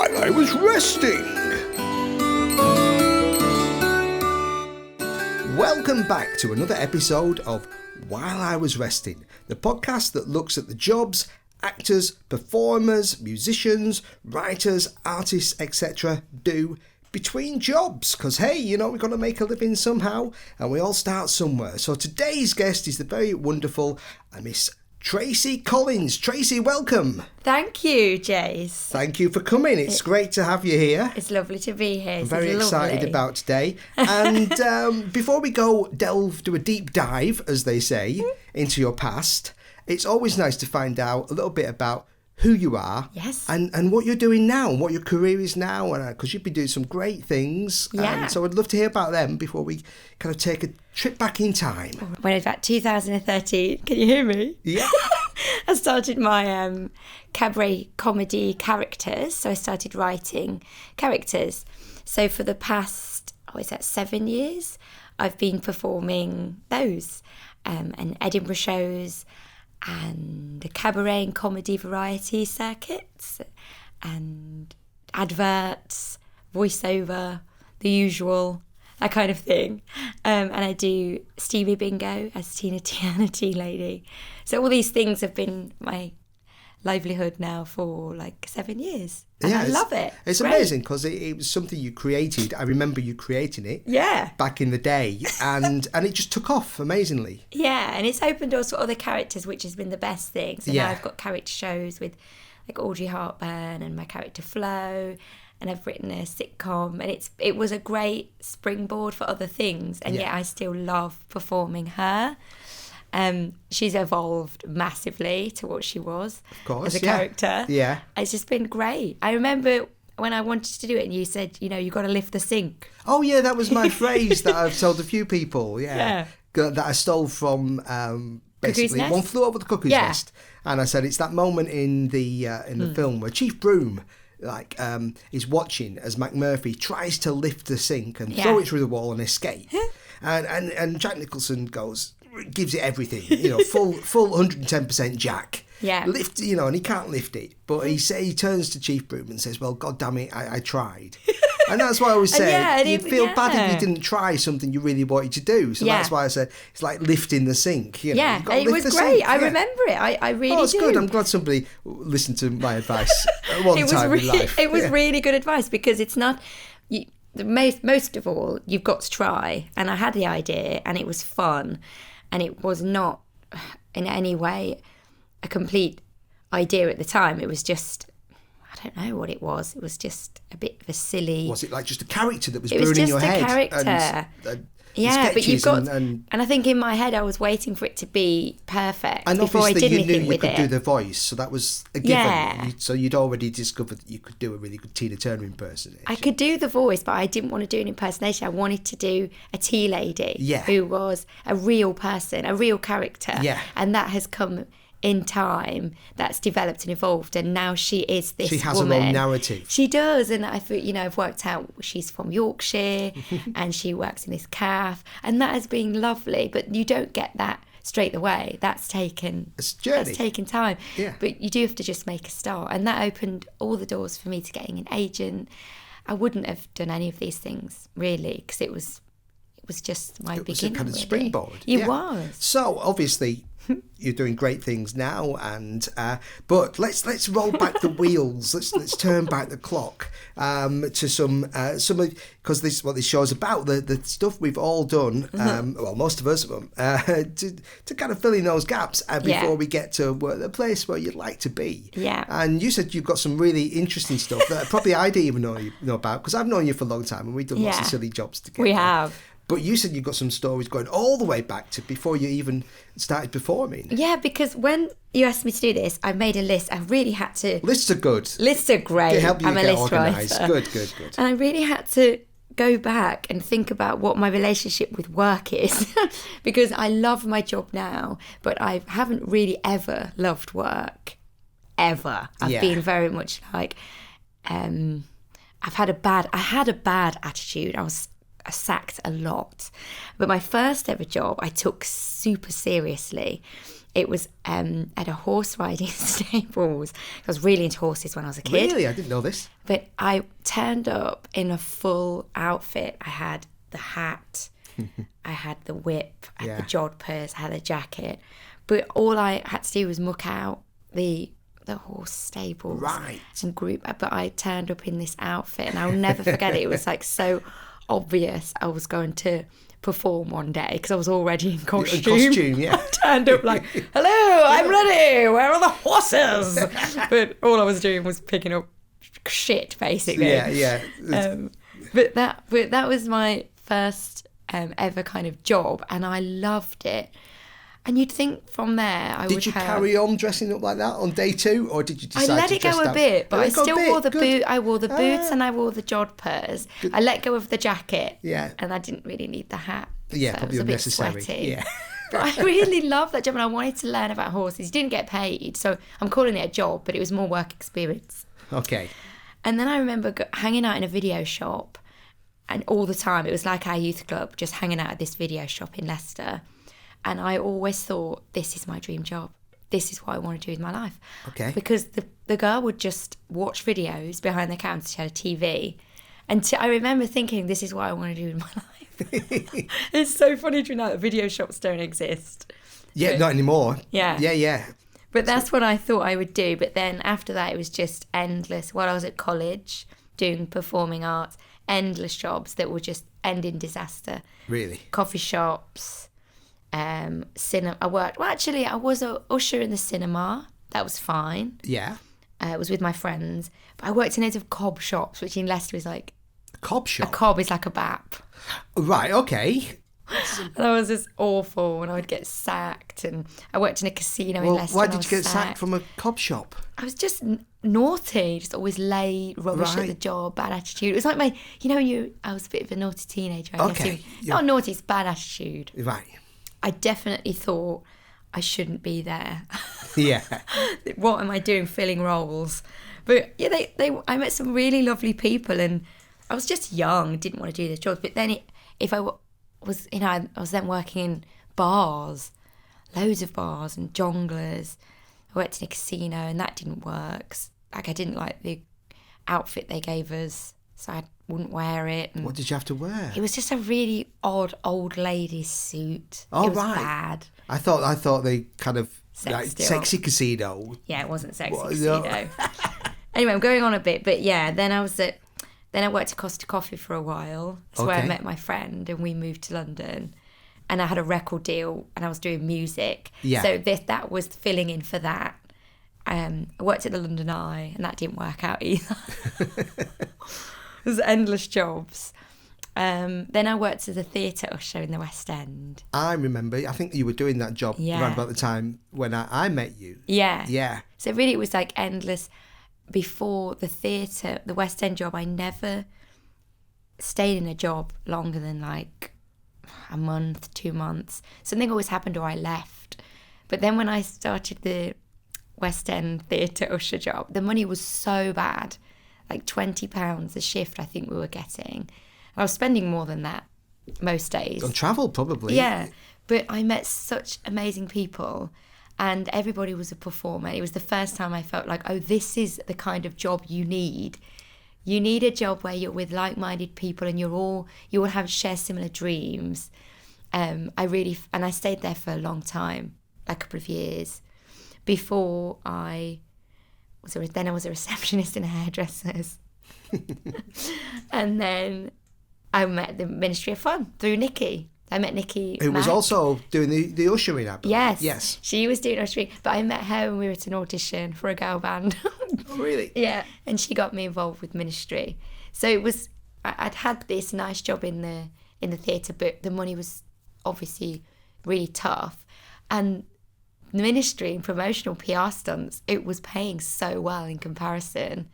while I was resting. Welcome back to another episode of While I Was Resting, the podcast that looks at the jobs actors, performers, musicians, writers, artists, etc. do between jobs. Because, hey, you know, we've got to make a living somehow, and we all start somewhere. So today's guest is the very wonderful Miss Tracey Collins. Tracey, welcome. Thank you, Jace. Thank you for coming. It's great to have you here. It's lovely to be here. I'm very excited about today. And before we do a deep dive, as they say, into your past, it's always nice to find out a little bit about who you are, yes, and what you're doing now, and what your career is now, and because you've been doing some great things. Yeah. So I'd love to hear about them before we kind of take a trip back in time. When it was about 2013, can you hear me? Yeah. I started my cabaret comedy characters, so I started writing characters. So for the past, 7 years, I've been performing those, and Edinburgh shows, and the cabaret and comedy variety circuits, and adverts, voiceover, the usual, that kind of thing. And I do Stevie Bingo as Tina Tea Lady. So all these things have been my livelihood now for like 7 years. And I love it. It's amazing because it was something you created. I remember you creating it back in the day, and it just took off amazingly. Yeah, and it's opened doors for other characters, which has been the best thing. So now I've got character shows with like Audrey Hepburn and my character Flo, and I've written a sitcom, and it was a great springboard for other things, and yet I still love performing her. She's evolved massively to what she was as a character. Yeah. It's just been great. I remember when I wanted to do it and you said, you got to lift the sink. Oh, yeah, that was my phrase that I've told a few people, that I stole from basically One Flew Over the Cuckoo's Nest. And I said it's that moment in the film where Chief Broom is watching as McMurphy tries to lift the sink and throw it through the wall and escape. and Jack Nicholson gives it everything, full 110% Jack. Yeah. Lift, and he can't lift it. But he turns to Chief Broom and says, well, God damn it, I tried. And that's why I always say, you'd feel bad if you didn't try something you really wanted to do. So that's why I said, it's like lifting the sink. You've got to it lift was the great. sink. I remember it. I really do. Oh, it's good. I'm glad somebody listened to my advice at one time in life. It was really good advice, because it's not... most of all, you've got to try. And I had the idea, and it was fun. And it was not in any way a complete idea at the time. It was just, I don't know what it was. It was just a bit of a silly... Was it like just a character that was brewing in your head? It was just a character. But you've got... And I think in my head I was waiting for it to be perfect before I did anything with it. And obviously you knew you could do the voice, so that was a given. Yeah. So you'd already discovered that you could do a really good Tina Turner impersonation. I could do the voice, but I didn't want to do an impersonation. I wanted to do a tea lady who was a real person, a real character. Yeah. And that has come in time. That's developed and evolved, and now she is this woman. She has her own narrative. She does, and I thought, I've worked out she's from Yorkshire and she works in this cafe, and that has been lovely, but you don't get that straight away. That's taken time. Yeah. But you do have to just make a start, and that opened all the doors for me to getting an agent. I wouldn't have done any of these things really, because it was just my beginning. It was a kind of springboard. It was. So obviously you're doing great things now, and but let's roll back the wheels. Let's turn back the clock to some of, because this is what this show is about, the stuff we've all done, well, most of us of them, to kind of fill in those gaps before we get to the place where you'd like to be. Yeah. And you said you've got some really interesting stuff that probably I didn't even know about, because I've known you for a long time and we've done lots of silly jobs together. We have. But you said you've got some stories going all the way back to before you even started performing. Yeah, because when you asked me to do this, I made a list. I really had to... Lists are good. Lists are great. They help you I'm get a list organised. writer. Good. And I really had to go back and think about what my relationship with work is. Because I love my job now, but I haven't really ever loved work. Ever. I've been very much like... I had a bad attitude. I was sacked a lot. But my first ever job I took super seriously, It was at a horse riding stables. I was really into horses when I was a kid. Really? I didn't know this. But I turned up in a full outfit. I had the hat, I had the whip, I had the jodhpurs, I had a jacket. But all I had to do was muck out the horse stables and group. But I turned up in this outfit, and I'll never forget it. It was like so obvious I was going to perform one day because I was already in costume. I turned up like, hello, I'm ready, where are the horses? But all I was doing was picking up shit, basically. But that was my first ever kind of job, and I loved it. And you'd think from there Did you carry on dressing up like that on day 2, or did you decide to I let it go a bit, but I still wore the boot. I wore the boots and I wore the jodhpurs. I let go of the jacket. Yeah. And I didn't really need the hat. Yeah, so probably it was unnecessary. a bit sweaty. Yeah. But I really loved that job, and I wanted to learn about horses. You didn't get paid, so I'm calling it a job, but it was more work experience. Okay. And then I remember hanging out in a video shop, and all the time it was like our youth club, just hanging out at this video shop in Leicester. And I always thought, this is my dream job. This is what I want to do with my life. Okay. Because the girl would just watch videos behind the counter. She had a TV. And I remember thinking, this is what I want to do with my life. It's so funny to know that video shops don't exist. Yeah, not anymore. Yeah. Yeah. But that's what I thought I would do. But then after that, it was just endless. While I was at college doing performing arts, endless jobs that would just end in disaster. Really? Coffee shops. Cinema. I was a usher in the cinema. That was fine. Yeah. It was with my friends. But I worked in loads of cob shops, which in Leicester is like... A cob shop? A cob is like a bap. Right, okay. And that was just awful, and I would get sacked. And I worked in a casino in Leicester. Why did you get sacked from a cob shop? I was just naughty, just always late, rubbish at the job, bad attitude. It was like I was a bit of a naughty teenager. Not naughty, it's bad attitude. Right. I definitely thought I shouldn't be there. Yeah. What am I doing filling roles? But yeah, I met some really lovely people, and I was just young, didn't want to do this job. But then I was then working in bars, loads of bars and jonglers. I worked in a casino, and that didn't work. Like, I didn't like the outfit they gave us, so I wouldn't wear it. And what did you have to wear? it was just a really odd old lady's suit. Oh, it was right. bad. I thought they kind of sexy casino. Yeah, it wasn't sexy casino. Anyway, I'm going on a bit, but yeah, then I worked at Costa Coffee for a while. That's where I met my friend, and we moved to London. And I had a record deal, and I was doing music. Yeah. So that was filling in for that. I worked at the London Eye, and that didn't work out either. It was endless jobs. Then I worked as a theatre usher in the West End. I remember. I think you were doing that job around about the time when I met you. Yeah. Yeah. So really, it was like endless. Before the theatre, the West End job, I never stayed in a job longer than like a month, 2 months. Something always happened or I left. But then when I started the West End theatre usher job, the money was so bad, like £20 a shift I think we were getting. I was spending more than that most days. On travel, probably. Yeah, but I met such amazing people, and everybody was a performer. It was the first time I felt like, oh, this is the kind of job you need. You need a job where you're with like-minded people, and you all share similar dreams. I stayed there for a long time, like a couple of years, before I was a receptionist in a hairdresser's. And then I met the Ministry of Fun through Nikki. I met Nikki. Who was also doing the ushering, I believe. Yes. She was doing ushering, but I met her when we were at an audition for a girl band. Oh, really? Yeah, and she got me involved with Ministry. So it was, I'd had this nice job in the theatre, but the money was obviously really tough. And the Ministry and promotional PR stunts, it was paying so well in comparison.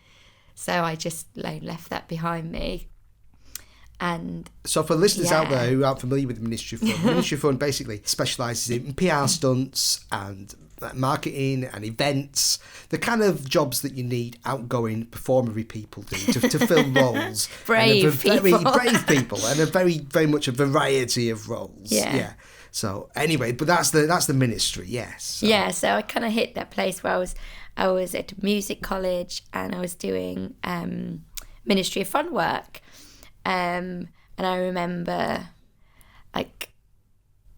So I just left that behind me. And so for listeners out there who aren't familiar with the Ministry Fund, the Ministry Fund basically specialises in PR stunts and marketing and events, the kind of jobs that you need outgoing performery people do to fill roles. Brave people and a very much a variety of roles. Yeah. So anyway, but that's the ministry, yes. So. Yeah, so I kind of hit that place where I was at music college and I was doing Ministry of Fun work. And I remember like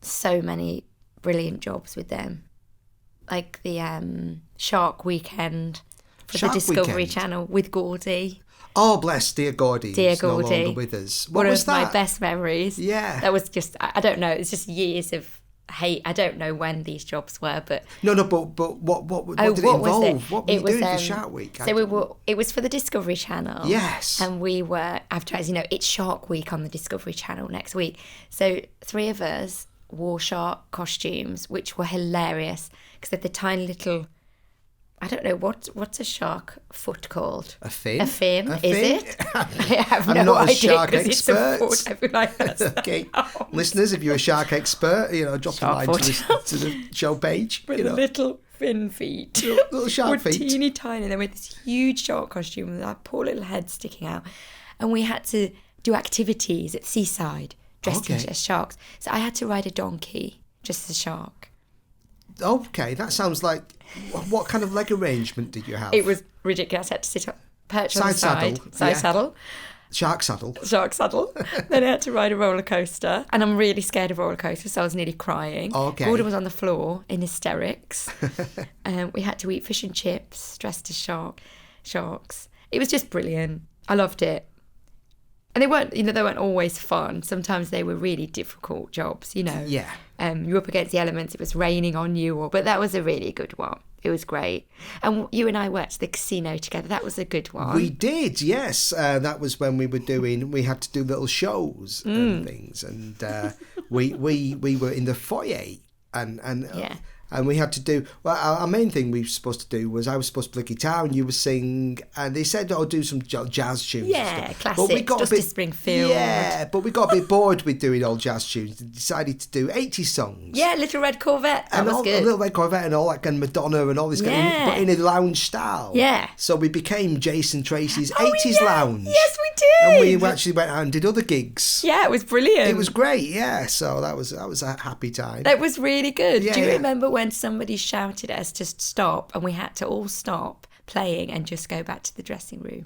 so many brilliant jobs with them. Like the Shark Weekend for the Discovery Channel with Gordy. Oh, bless, dear Gordy. Dear Gordy. No longer with us. What was that? One of my best memories. Yeah. That was just, I don't know, it's just years of hate. I don't know when these jobs were, but... No, but what did it involve? What were you doing for Shark Week? So it was for the Discovery Channel. Yes. And we were advertising, it's Shark Week on the Discovery Channel next week. So 3 of us wore shark costumes, which were hilarious because they're the tiny little... I don't know, what's a shark foot called? A fin? A fin, is it? I have no idea, a shark expert. It's a foot. I feel like that's okay. Listeners, if you're a shark expert, drop a line to the show page. With little fin feet. Little shark feet. Teeny tiny. They made this huge shark costume with that poor little head sticking out. And we had to do activities at seaside dressed as sharks. So I had to ride a donkey just as a shark. Okay, that sounds like... What kind of leg arrangement did you have? It was ridiculous. I had to sit up, perch on the side. Side saddle. Shark saddle. Shark saddle. Then I had to ride a roller coaster. And I'm really scared of roller coasters, so I was nearly crying. Okay. Gordon was on the floor in hysterics. We had to eat fish and chips dressed as sharks. It was just brilliant. I loved it. And they weren't always fun. Sometimes they were really difficult jobs, Yeah. You were up against the elements, it was raining on you, but that was a really good one. It was great. And you and I worked at the casino together. That was a good one. We did, yes. That was when we had to do little shows and things. And we were in the foyer and we had to do... Well, our main thing we were supposed to do was I was supposed to play guitar and you were sing... And they said, do some jazz tunes. Yeah, classics, Dusty Springfield. Yeah, but we got a bit bored with doing old jazz tunes and decided to do 80s songs. Yeah, Little Red Corvette, that was good. Little Red Corvette and all that kind of Madonna and all this kind of... But in a lounge style. Yeah. So we became Jason Tracy's 80s Lounge. Yes, we did. And we actually went out and did other gigs. Yeah, it was brilliant. It was great, yeah. So that was a happy time. That was really good. Do you remember when somebody shouted at us to stop and we had to all stop playing and just go back to the dressing room?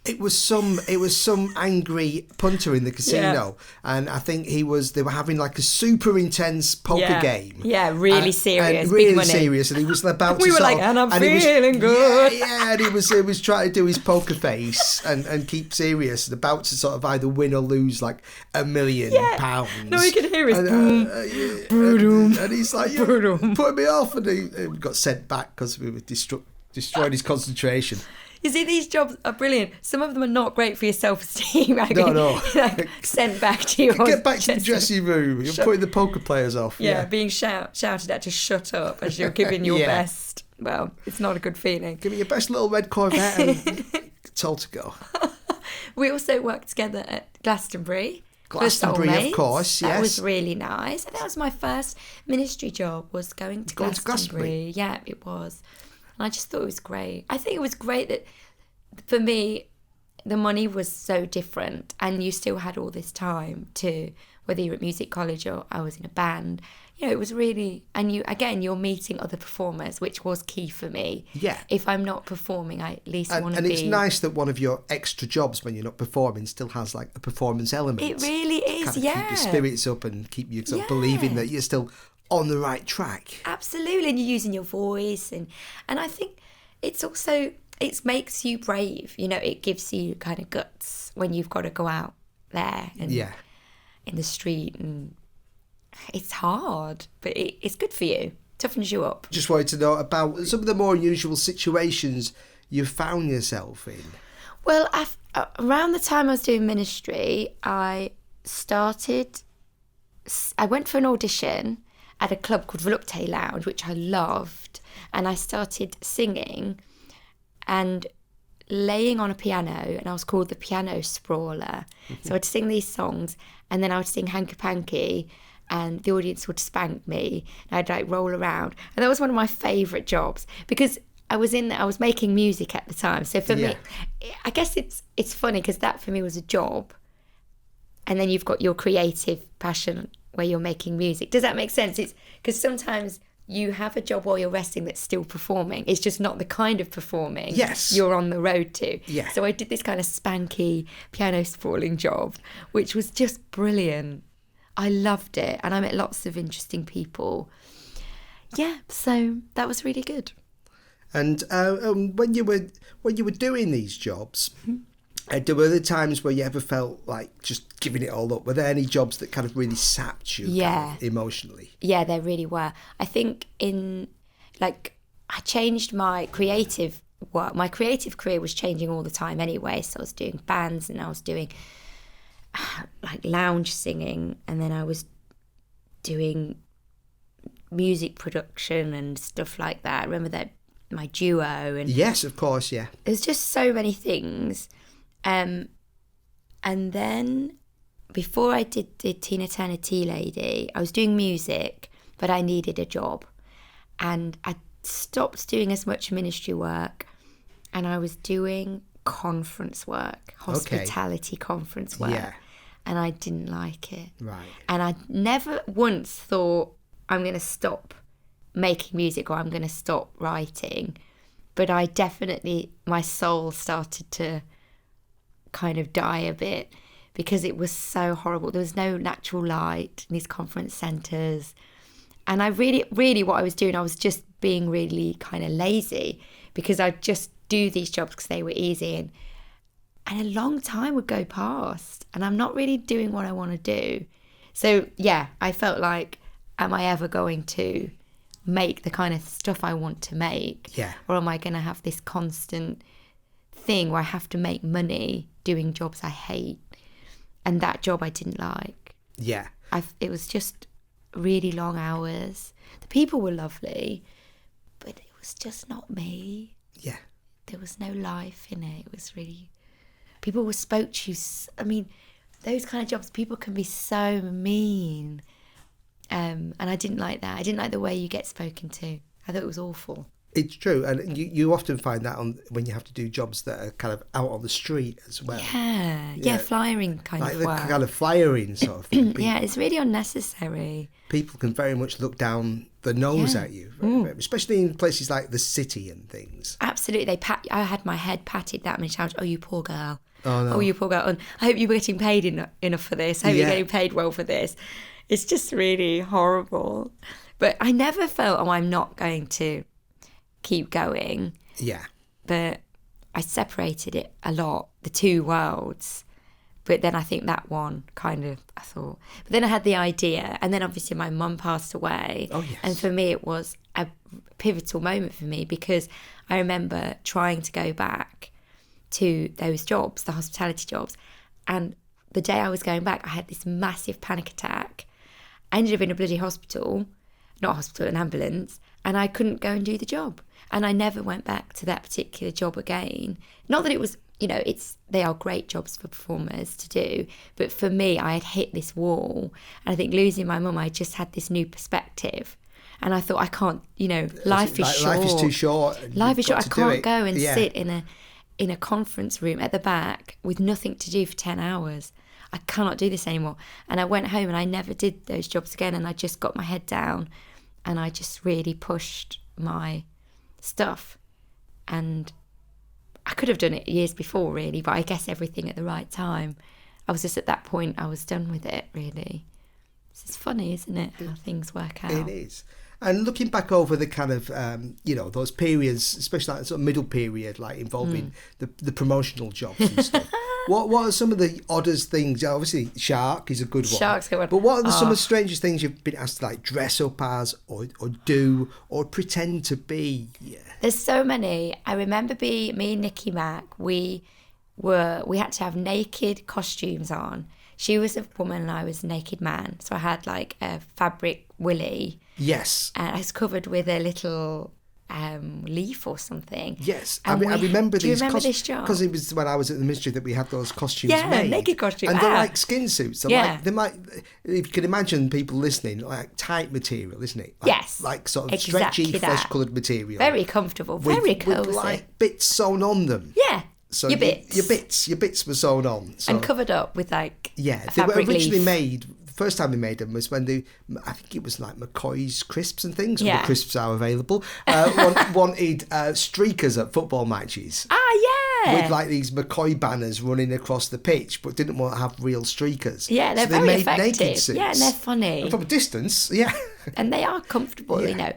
It was some angry punter in the casino, and I think they were having like a super intense poker game. Yeah, really serious, and really big money. serious, and he was about to. We were like, and I'm feeling good. Yeah, and he was trying to do his poker face and keep serious, and about to sort of either win or lose like £1 million. No, we could hear his boom, and he's like, you're putting me off, and he got sent back because we were destroying his concentration. You see, these jobs are brilliant. Some of them are not great for your self-esteem. No. Sent back to your... Get back to the dressing room. You're putting the poker players off. Yeah, being shouted at to shut up as you're giving your best. Well, it's not a good feeling. Give me your best little red Corvette and told to go. We also worked together at Glastonbury. Glastonbury, of course, yes. That was really nice. That was my first ministry job, was going to Glastonbury. Yeah, it was. And I just thought it was great. I think it was great that, for me, the money was so different and you still had all this time to, whether you're at music college or I was in a band, it was really, and you're meeting other performers, which was key for me. Yeah. If I'm not performing, I at least want to be... And it's nice that one of your extra jobs when you're not performing still has like a performance element. It really is, keep your spirits up and keep you sort of believing that you're still on the right track. Absolutely, and you're using your voice, and I think it's also, it makes you brave. It gives you kind of guts when you've got to go out there and in the street, and it's hard, but it's good for you. Toughens you up. Just wanted to know about some of the more unusual situations you've found yourself in. Well, around the time I was doing ministry, I went for an audition at a club called Volupte Lounge, which I loved, and I started singing, and laying on a piano, and I was called the piano Sprawler. So I'd sing these songs, and then I would sing Hanky Panky, and the audience would spank me, and I'd like roll around. And that was one of my favourite jobs, because I was making music at the time. So for me, I guess it's funny, because that for me was a job, and then you've got your creative passion where you're making music. Does that make sense? It's because sometimes you have a job while you're resting that's still performing. It's just not the kind of performing you're on the road to. Yeah. So I did this kind of spanky piano sprawling job, which was just brilliant. I loved it, and I met lots of interesting people. Yeah, so that was really good. And when you were doing these jobs, there were the times where you ever felt like just giving it all up? Were there any jobs that kind of really sapped you kind of emotionally? Yeah, there really were. I think I changed my creative work. My creative career was changing all the time anyway. So I was doing bands, and I was doing like lounge singing, and then I was doing music production and stuff like that. I remember that my duo, and yes, of course, yeah. There's just so many things. And then before I did Tina Turner Tea Lady, I was doing music, but I needed a job, and I stopped doing as much ministry work, and I was doing conference work, hospitality conference work, and I didn't like it. Right. And I never once thought I'm going to stop making music or I'm going to stop writing, but I definitely, my soul started to kind of die a bit, because it was so horrible. There was no natural light in these conference centres, and I really what I was doing, I was just being really kind of lazy, because I'd just do these jobs because they were easy, and a long time would go past and I'm not really doing what I want to do. So yeah, I felt like, am I ever going to make the kind of stuff I want to make? Yeah. Or am I going to have this constant thing where I have to make money doing jobs I hate? And that job I didn't like. Yeah. It was just really long hours. The people were lovely, but it was just not me. Yeah. There was no life in it. It was really... People spoke to you... I mean, those kind of jobs, people can be so mean. And I didn't like that. I didn't like the way you get spoken to. I thought it was awful. It's true, and you often find that when you have to do jobs that are kind of out on the street as well. Yeah, flyering kind of work. Like the kind of flyering sort of thing. Yeah, it's really unnecessary. People can very much look down the nose at you, especially in places like the city and things. Absolutely. I had my head patted that many times. Oh, you poor girl. Oh, no. Oh, you poor girl. And I hope you were getting paid enough for this. I hope you're getting paid well for this. It's just really horrible. But I never felt, I'm not going to keep going. Yeah. But I separated it a lot, the two worlds. But then I think that one kind of, I thought. But then I had the idea, and then obviously my mum passed away. Oh, yes. And for me, it was a pivotal moment for me, because I remember trying to go back to those jobs, the hospitality jobs. And the day I was going back, I had this massive panic attack. I ended up in a bloody an ambulance, and I couldn't go and do the job. And I never went back to that particular job again. Not that it was, they are great jobs for performers to do, but for me, I had hit this wall. And I think losing my mum, I just had this new perspective. And I thought, I can't, life is short. Life is too short. Life is short. I can't go and sit in a conference room at the back with nothing to do for 10 hours. I cannot do this anymore. And I went home and I never did those jobs again. And I just got my head down and I just really pushed my stuff. And I could have done it years before, really, but I guess everything at the right time. I was just at that point, I was done with it, really. It's funny, isn't it, how things work out? It is. And looking back over the kind of, those periods, especially that sort of middle period, like involving the promotional jobs and stuff, what are some of the oddest things? Obviously, Shark is a good one. Shark's a good one. But what are some of the strangest things you've been asked to like dress up as or do or pretend to be? Yeah. There's so many. I remember me and Nikki Mack, we had to have naked costumes on. She was a woman and I was a naked man. So I had like a fabric willy. Yes. And I was covered with a little leaf or something. Yes, I remember these. Do you remember this job? Because it was when I was at the ministry that we had those costumes made. Yeah, naked costumes. And they're like skin suits. They're like, if you can imagine people listening, like tight material, isn't it? Like, yes. Like sort of stretchy, flesh-coloured material. Very comfortable, very cosy. With like bits sewn on them. Yeah. So your bits were sewn on. So. And covered up with like they were originally made. The first time we made them was when I think it was like McCoy's crisps and things. Yeah. The crisps are available. Wanted streakers at football matches. With like these McCoy banners running across the pitch, but didn't want to have real streakers. Yeah, they're they very made effective. Naked suits. Yeah, and they're funny. And from a distance, yeah. And they are comfortable, you know.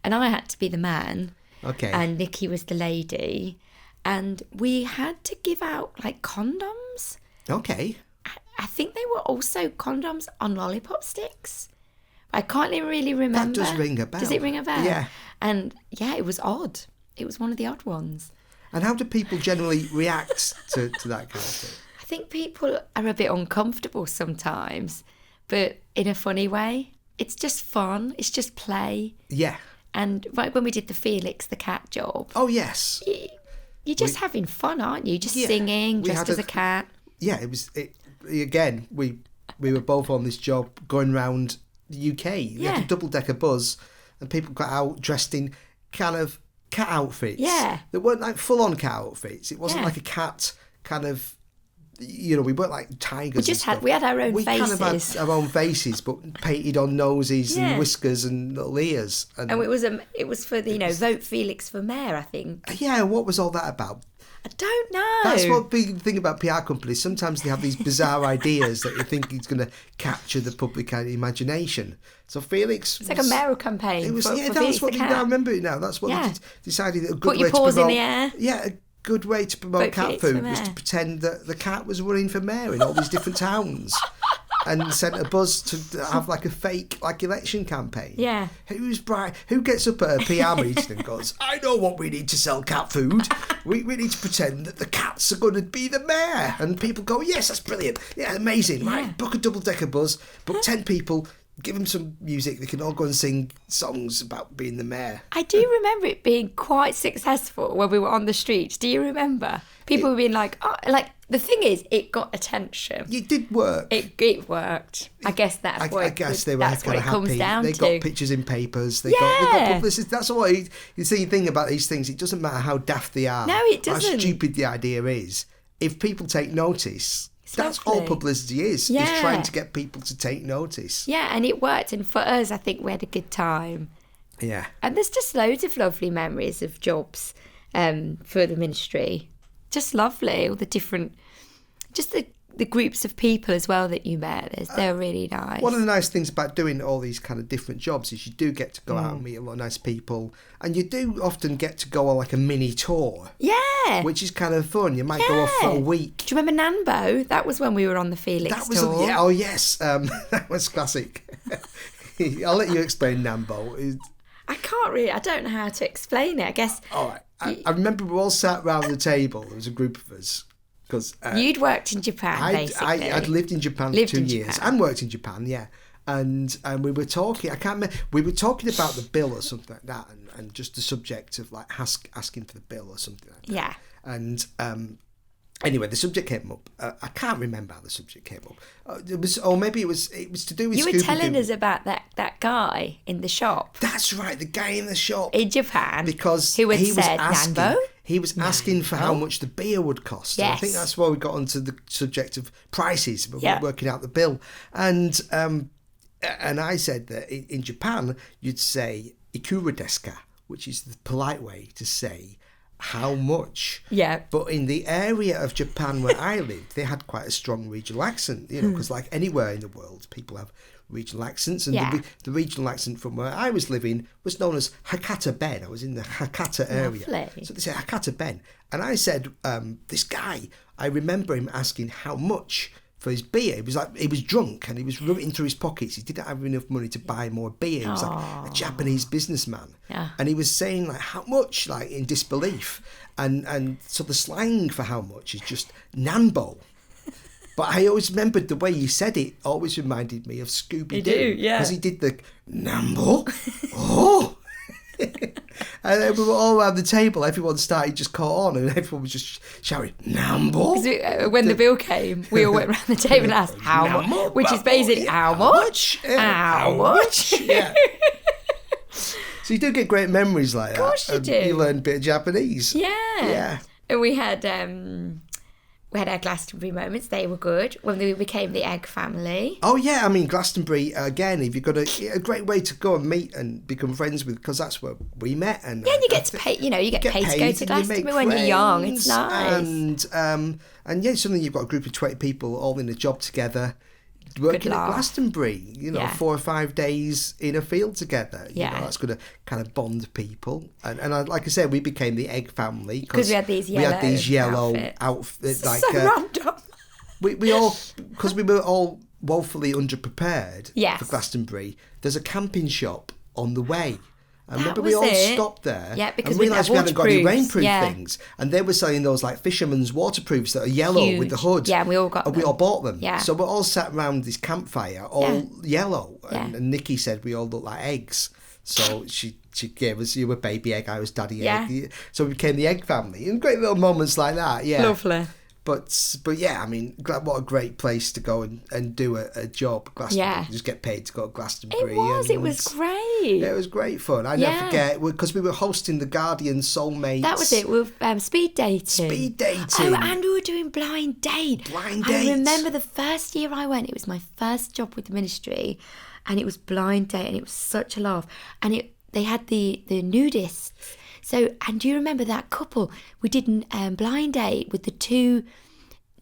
And I had to be the man. Okay. And Nikki was the lady. And we had to give out like condoms. Okay. I think they were also condoms on lollipop sticks. I can't really remember. That does ring a bell. Does it ring a bell? Yeah. And yeah, it was odd. It was one of the odd ones. And how do people generally react to that kind of thing? I think people are a bit uncomfortable sometimes, but in a funny way. It's just fun. It's just play. Yeah. And right when we did the Felix the cat job. Oh, yes. You're just having fun, aren't you? Just singing, dressed as a cat. Yeah, again, we were both on this job going around the UK. We had a double-decker bus and people got out dressed in kind of cat outfits. Yeah. They weren't like full-on cat outfits. It wasn't like a cat kind of, we weren't like tigers. We had our own faces. We kind of had our own faces, but painted on noses and whiskers and little ears. And it was for the, vote Felix for mayor, I think. Yeah, what was all that about? I don't know. That's what big thing about PR companies. Sometimes they have these bizarre ideas that you think it's going to capture the public imagination. So Felix, it's like a mayoral campaign. It was, for that's Felix what. I remember it now. That's what they decided. A good Put your way paws to promote, in the air. Yeah, a good way to promote cat food was to pretend that the cat was running for mayor in all these different towns. And sent a buzz to have like a fake election campaign. Yeah. Who gets up at a PR meeting and goes, I know what we need to sell cat food. We need to pretend that the cats are going to be the mayor. And people go, yes, that's brilliant. Yeah, amazing. Yeah. Right, book a double-decker bus, book 10 people, give them some music. They can all go and sing songs about being the mayor. I do remember it being quite successful when we were on the streets. Do you remember? People were being like, oh, like, the thing is, it got attention. It did work. It worked. I guess that's what I guess they were kind of happy. Comes down they to. got pictures in papers. They got publicity. That's what you see. The thing about these things, it doesn't matter how daft they are. No, it doesn't. How stupid the idea is. If people take notice, that's all publicity is. Yeah. Is trying to get people to take notice. Yeah, and it worked. And for us, I think we had a good time. Yeah. And there's just loads of lovely memories of jobs for the ministry. Just lovely, all the different, just the groups of people as well that you met. They're really nice. One of the nice things about doing all these kind of different jobs is you do get to go out and meet a lot of nice people, and you do often get to go on like a mini tour. Yeah. Which is kind of fun. You might go off for a week. Do you remember Nambo? That was when we were on the Felix tour. Oh yes, that was classic. I'll let you explain Nambo. I don't know how to explain it. I guess. All right. I remember we all sat round the table. There was a group of us. Because you'd worked in Japan, basically. I'd lived in Japan for 2 years and worked in Japan, yeah. And we were talking, I can't remember, we were talking about the bill or something like that, and just the subject of like asking for the bill or something like that. Yeah. And anyway, the subject came up. I can't remember how the subject came up. Maybe it was to do with. You were telling us about that guy in the shop. That's right, the guy in the shop in Japan, because who had he said, was asking. Nambo? He was asking for how much the beer would cost. Yes. And I think that's why we got onto the subject of prices, but we're working out the bill. And I said that in Japan you'd say ikura desu ka, which is the polite way to say how much. Yeah. But in the area of Japan where I lived, they had quite a strong regional accent, because like anywhere in the world, people have regional accents. And the regional accent from where I was living was known as Hakata Ben. I was in the Hakata area. Lovely. So they said Hakata Ben. And I said, this guy, I remember him asking how much for his beer. He was drunk and he was rooting through his pockets. He didn't have enough money to buy more beer. He was like a Japanese businessman. Yeah. And he was saying like how much, like in disbelief. And so the slang for how much is just Nambo. But I always remembered the way he said it always reminded me of Scooby-Doo. You do, yeah. Because he did the Nambo. Oh! And then we were all around the table. Everyone started just caught on, and everyone was just shouting, "Nambo!" When the bill came, we all went around the table and asked, "How much?" Which is basically, "How much? How much?" Yeah. So you do get great memories like that. Of course you do. You learn a bit of Japanese. Yeah. Yeah. And we had our Glastonbury moments. They were good when we became the egg family. Oh yeah, I mean Glastonbury again. If you've got a great way to go and meet and become friends with, because that's where we met. And yeah, and you get to pay. You get paid to go to Glastonbury when you're young. It's nice. And yeah, suddenly you've got a group of 20 people all in a job together, working at Glastonbury. 4 or 5 days in a field together. That's going to kind of bond people. And like I said, we became the egg family because we had these yellow outfits. Like so random. We all, because we were all woefully underprepared for Glastonbury. There's a camping shop on the way. I remember we all stopped there because and realised we hadn't got any rainproof things. And they were selling those like fisherman's waterproofs that are yellow with the hood. Yeah, and we all got them. We all bought them. Yeah. So we're all sat around this campfire, all yellow. And Nikki said we all looked like eggs. So she gave us, you were baby egg, I was daddy egg. So we became the egg family. And great little moments like that, Lovely. But yeah, I mean, what a great place to go and do a job. Glastonbury. You just get paid to go to Glastonbury. It was great. It was great fun. I never forget, because we were hosting the Guardian Soulmates. That was it, with speed dating. Speed dating. Oh, and we were doing blind date. I remember the first year I went, it was my first job with the ministry, and it was blind date, and it was such a laugh. And they had the nudists. So, and do you remember that couple? We did blind date with the two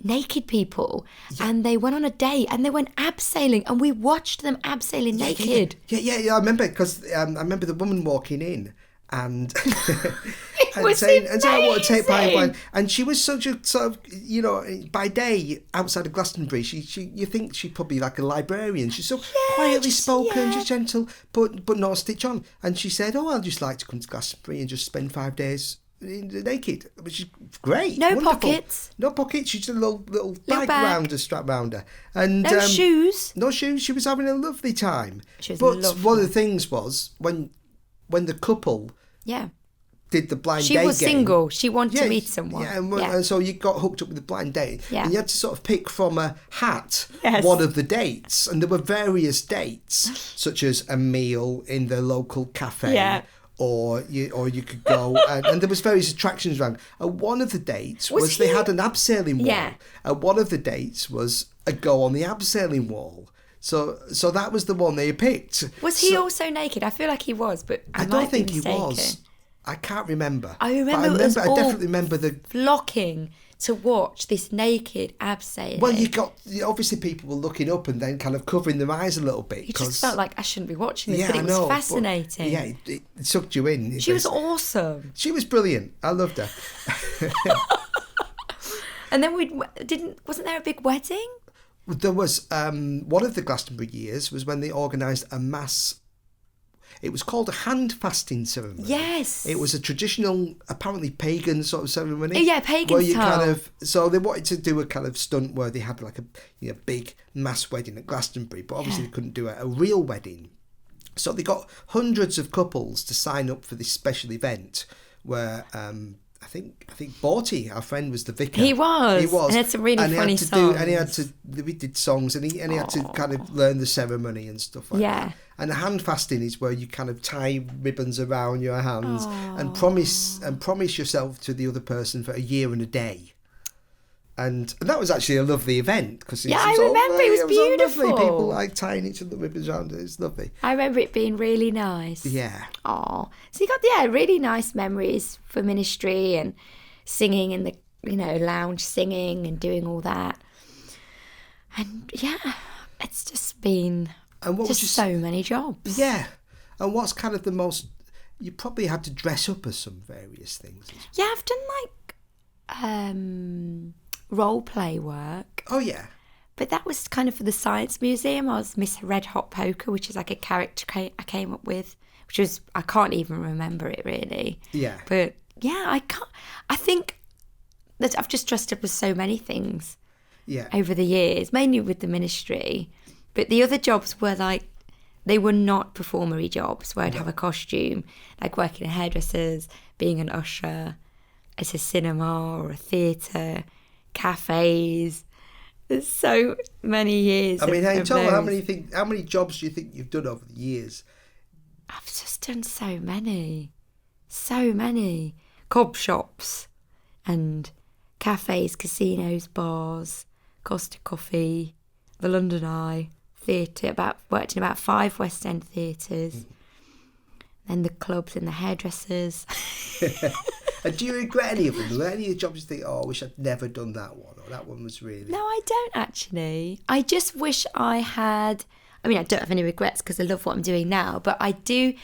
naked people, and they went on a date, and they went abseiling, and we watched them abseiling naked. Yeah. I remember, because I remember the woman walking in and saying, I want to take part in blind. And she was such a sort of, by day outside of Glastonbury, you think she'd probably like a librarian. She's so quietly spoken, just gentle, but not a stitch on. And she said, "Oh, I'd just like to come to Glastonbury and just spend 5 days naked," which is great. No pockets. No pockets. She's just a little bag strap round her. And no shoes. No shoes. She was having a lovely time. One of the things was when the couple did the blind date. She was single. She wanted to meet someone. And so you got hooked up with the blind date. Yeah. And you had to sort of pick from a hat one of the dates. And there were various dates, such as a meal in the local cafe. Yeah. Or you could go, and there was various attractions around. And one of the dates was they had an abseiling wall. Yeah. And one of the dates was a go on the abseiling wall. So that was the one they picked. Was he also naked? I feel like he was, but I don't think he was. I can't remember. I remember. I definitely remember the flocking to watch this naked abseiling. Well, obviously people were looking up and then kind of covering their eyes a little bit. You just felt like I shouldn't be watching this, but it was fascinating. It sucked you in. She was awesome. She was brilliant. I loved her. And then wasn't there a big wedding? There was one of the Glastonbury years was when they organised a mass. It was called a hand fasting ceremony. Yes. It was a traditional, apparently pagan sort of ceremony. Yeah, pagan style. So they wanted to do a kind of stunt where they had like a big mass wedding at Glastonbury, but obviously they couldn't do a real wedding. So they got hundreds of couples to sign up for this special event where I think Borty, our friend, was the vicar. He was. And had some really funny songs. We did songs, and he had to kind of learn the ceremony and stuff like that. And hand fasting is where you kind of tie ribbons around your hands and promise yourself to the other person for a year and a day. And that was actually a lovely event because I remember it was beautiful. Lovely. People like tying each other ribbons around it. It's lovely. I remember it being really nice. Yeah. Oh, so you got really nice memories for ministry and singing in the lounge singing and doing all that. And it's just been so many jobs. Yeah. And what's kind of the most? You probably had to dress up as some various things. Yeah, I've done role play work. Oh yeah. But that was kind of for the Science Museum. I was Miss Red Hot Poker, which is like a character I came up with, which was, I can't even remember it really. Yeah. But I think that I've just dressed up as so many things over the years, mainly with the ministry. But the other jobs were like they were not performery jobs where I'd have a costume, like working at hairdressers, being an usher, at a cinema or a theatre, cafes. There's so many years. I mean, of tell me, those. how many jobs do you think you've done over the years? I've just done so many. Cob shops and cafes, casinos, bars, Costa Coffee, the London Eye, theatre. Worked in about 5 West End theatres. Then the clubs and the hairdressers. And do you regret any of them? Were there any of the jobs you think, oh, I wish I'd never done that one, or that one was really... No, I don't actually. I just wish I had... I mean, I don't have any regrets because I love what I'm doing now, but I do...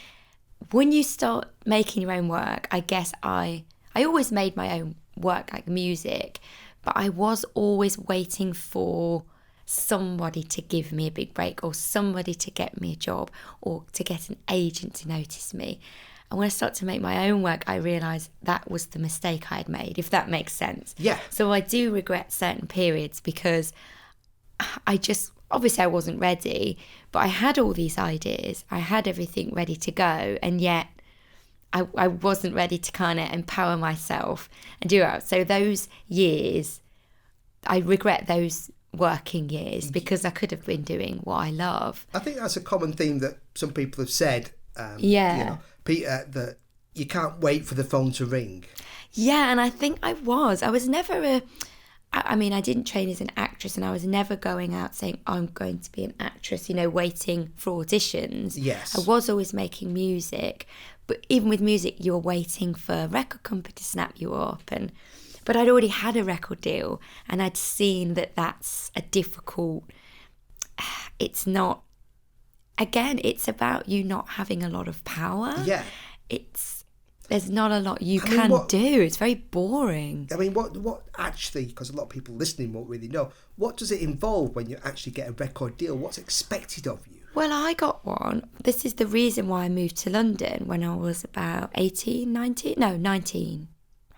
When you start making your own work, I guess I always made my own work, like music, but I was always waiting for somebody to give me a big break, or somebody to get me a job, or to get an agent to notice me. And when I started to make my own work, I realised that was the mistake I had made, if that makes sense. Yeah. So I do regret certain periods because obviously I wasn't ready, but I had all these ideas. I had everything ready to go, and yet I wasn't ready to kind of empower myself and do it. So those years, I regret those working years because I could have been doing what I love. I think that's a common theme that some people have said. Peter, that you can't wait for the phone to ring. Yeah, and I think I was never I didn't train as an actress, and I was never going out saying, I'm going to be an actress, waiting for auditions. Yes. I was always making music, but even with music, you're waiting for a record company to snap you up. But I'd already had a record deal, and I'd seen that that's a difficult... It's not... Again, it's about you not having a lot of power. Yeah. There's not a lot you can do. It's very boring. I mean, what actually, because a lot of people listening won't really know, what does it involve when you actually get a record deal? What's expected of you? Well, I got one. This is the reason why I moved to London when I was about 19, I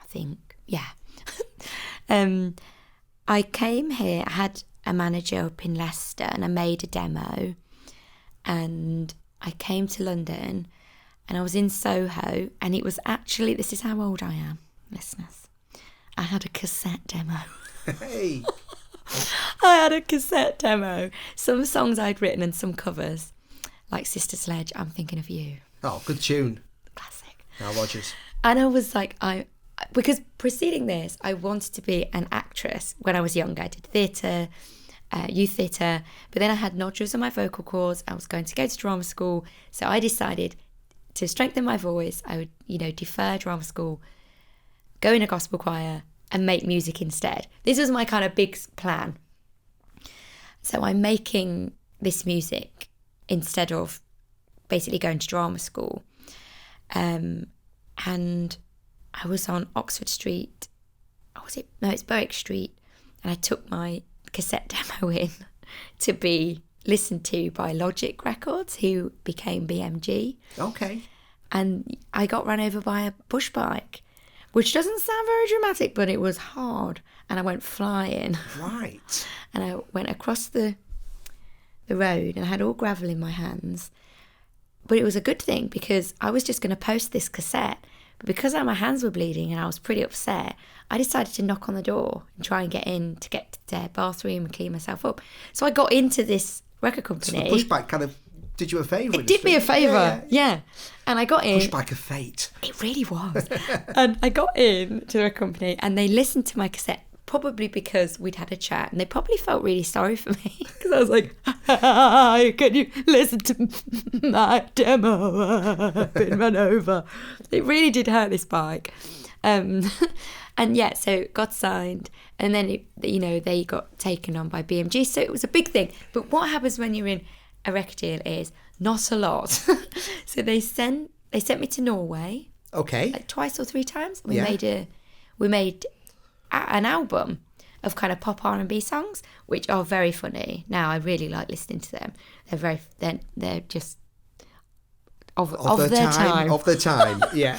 think. Yeah. I came here, I had a manager up in Leicester, and I made a demo. And I came to London, and I was in Soho, and it was actually, this is how old I am, listeners. I had a cassette demo. Hey! I had a cassette demo. Some songs I'd written and some covers, like Sister Sledge, I'm Thinking of You. Oh, good tune. Classic. Now, Rogers. And I was like, because preceding this, I wanted to be an actress when I was younger. I did theatre, youth theatre, but then I had nodules on my vocal cords. I was going to go to drama school, so I decided to strengthen my voice, I would, defer drama school, go in a gospel choir, and make music instead. This was my kind of big plan. So I'm making this music instead of basically going to drama school. And I was on Oxford Street. It's Berwick Street. And I took my cassette demo in to be listened to by Logic Records, who became BMG. Okay. And I got run over by a push bike, which doesn't sound very dramatic, but it was hard. And I went flying. Right. And I went across the road, and I had all gravel in my hands. But it was a good thing because I was just going to post this cassette. But because my hands were bleeding and I was pretty upset, I decided to knock on the door and try and get in to get to their bathroom and clean myself up. So I got into this record company. So the pushback kind of did you a favour. It did me a favour, yeah. And I got in. Pushback of fate. It really was. And I got in to the record company, and they listened to my cassette, probably because we'd had a chat, and they probably felt really sorry for me because I was like, can you listen to my demo? I've been run over. It really did hurt this bike. And yeah, so it got signed, and then they got taken on by BMG, so it was a big thing. But what happens when you're in a record deal is not a lot. So they sent me to Norway. Okay. Like twice or three times. We made an album of kind of pop R&B songs, which are very funny. Now I really like listening to them. They're just of their time. Of their time, yeah.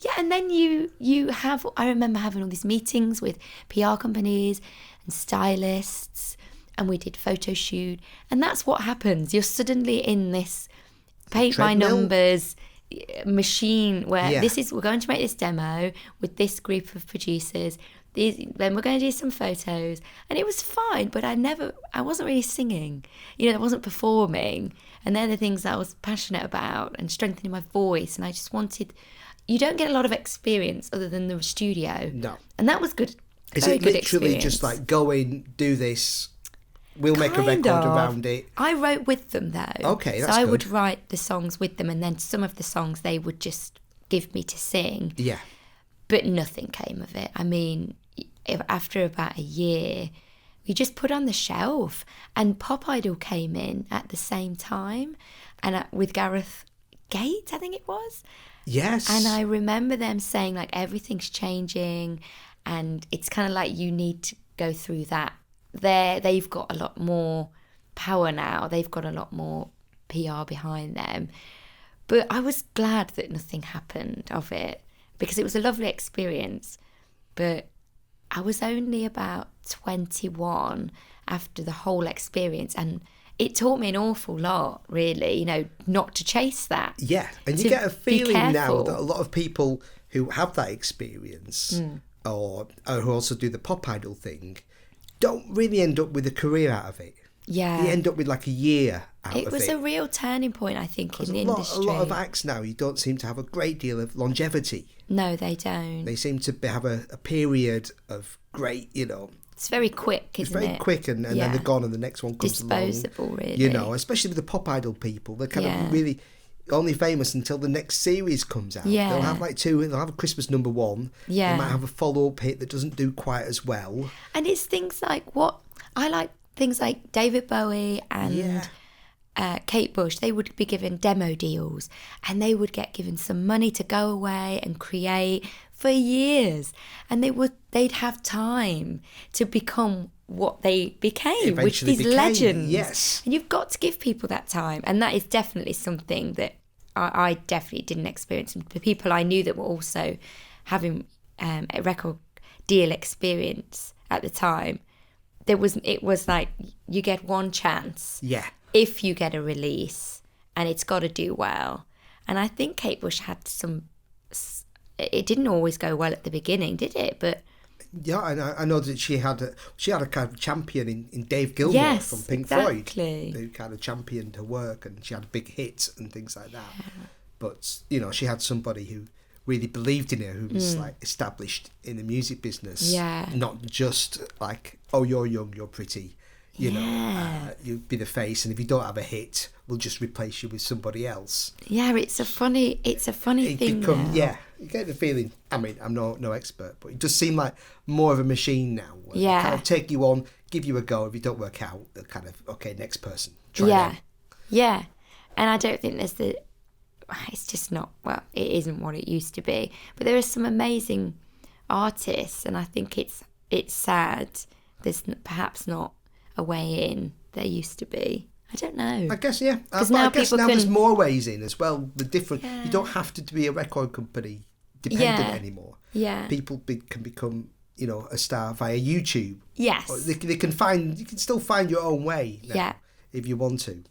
Yeah, and then you have, I remember having all these meetings with PR companies and stylists and we did photo shoot. And that's what happens. You're suddenly in this paint by treadmill numbers machine where we're going to make this demo with this group of producers. Then we're going to do some photos, and it was fine, but I wasn't really singing, I wasn't performing, and they're the things that I was passionate about, and strengthening my voice, and I just wanted, you don't get a lot of experience other than the studio. No. And that was good. Is it literally just like, go in, do this, we'll make a record around it? I wrote with them though. Okay, that's so I good. would write the songs with them, and then some of the songs they would just give me to sing. Yeah. But nothing came of it. I mean, after about a year, we just put on the shelf, and Pop Idol came in at the same time, and with Gareth Gates, I think it was. Yes. And I remember them saying like, everything's changing, and it's kind of like, you need to go through that. They've got a lot more power now. They've got a lot more PR behind them. But I was glad that nothing happened of it, because it was a lovely experience. But I was only about 21 after the whole experience, and it taught me an awful lot, really, not to chase that. Yeah, and you get a feeling now that a lot of people who have that experience or who also do the Pop Idol thing don't really end up with a career out of it. Yeah. They end up with like a year out of it. It was a real turning point, I think, in the industry. A lot of acts now, you don't seem to have a great deal of longevity. No, they don't. They seem to have a period of great, It's very quick, isn't it? It's very quick, and then they're gone, and the next one comes disposable, along. really. Especially with the Pop Idol people. They're kind of really only famous until the next series comes out. Yeah. They'll have they'll have a Christmas number one. Yeah. They might have a follow-up hit that doesn't do quite as well. And it's things like things like David Bowie and Kate Bush. They would be given demo deals, and they would get given some money to go away and create for years, and they'd have time to become what they became, which these legends. Yes. And you've got to give people that time, and that is definitely something that I definitely didn't experience. And the people I knew that were also having a record deal experience at the time, it was like, you get one chance. Yeah. If you get a release, and it's got to do well. And I think Kate Bush had it didn't always go well at the beginning, did it? But yeah, I know that she had a kind of champion in Dave Gilmour from Pink Floyd, who kind of championed her work, and she had big hits and things like that. Yeah. But she had somebody who really believed in her, who was like established in the music business, not just like, oh, you're young, you're pretty, you'll be the face, and if you don't have a hit, we'll just replace you with somebody else. Yeah, it's a funny thing. Yeah, you get the feeling. I mean, I'm no expert, but it does seem like more of a machine now. They kind of take you on, give you a go. If you don't work out, they're kind of, okay, next person. Try them. Yeah, and I don't think it's just not, well, it isn't what it used to be. But there are some amazing artists, and I think it's sad there's perhaps not a way in there used to be. I don't know. I guess, yeah. Because now there's more ways in as well. The different, you don't have to be a record company dependent anymore. Yeah. People can become, a star via YouTube. Yes. Or you can still find your own way now if you want to.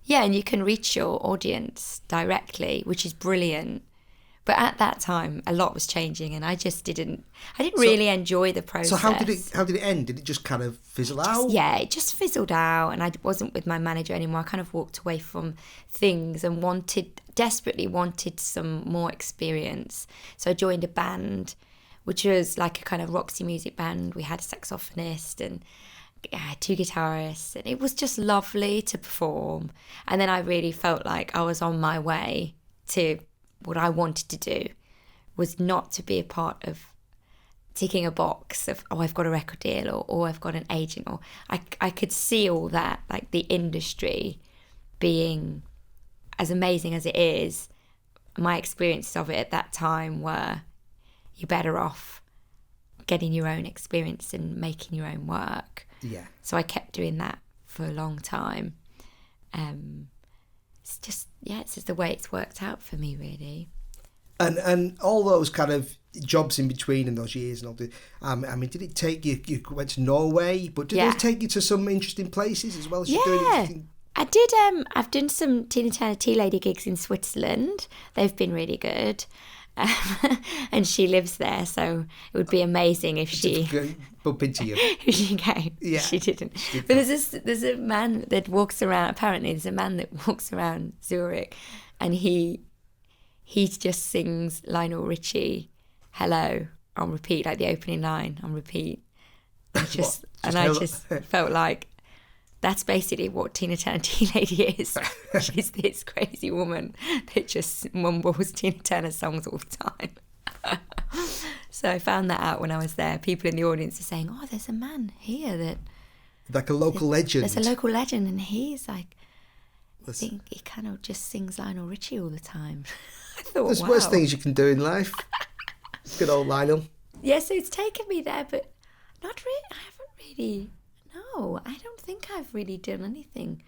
Yeah, and you can reach your audience directly, which is brilliant. But at that time, a lot was changing, and I didn't really enjoy the process. So how did it end? Did it just kind of fizzle out? Yeah, it just fizzled out, and I wasn't with my manager anymore. I kind of walked away from things and desperately wanted some more experience. So I joined a band, which was like a kind of Roxy music band. We had a saxophonist and 2 guitarists, and it was just lovely to perform. And then I really felt like I was on my way to what I wanted to do, was not to be a part of ticking a box of, oh, I've got a record deal, or I've got an agent, or I could see all that, like the industry being as amazing as it is. My experiences of it at that time were, you're better off getting your own experience and making your own work. Yeah. So I kept doing that for a long time. It's just the way it's worked out for me, really. And all those kind of, jobs in between in those years and all the. I mean, did it take you? You went to Norway, but did it take you to some interesting places as well as you doing interesting? I did. I've done some Tina Turner Tea Lady gigs in Switzerland. They've been really good. And she lives there, so it would be amazing if she bump into you. If she came. Yeah, she didn't. But there's a man that walks around. Apparently, there's a man that walks around Zurich, and he just sings Lionel Richie, "Hello" on repeat, like the opening line on repeat. I just felt like. That's basically what Tina Turner Tea Lady is. She's this crazy woman that just mumbles Tina Turner songs all the time. So I found that out when I was there. People in the audience are saying, "Oh, there's a man here that..." Like a local legend. There's a local legend, and he's like... I think he kind of just sings Lionel Richie all the time. I thought, there's worse things you can do in life. Good old Lionel. Yeah, so it's taken me there, but not really... I haven't really... No, I don't think I've really done anything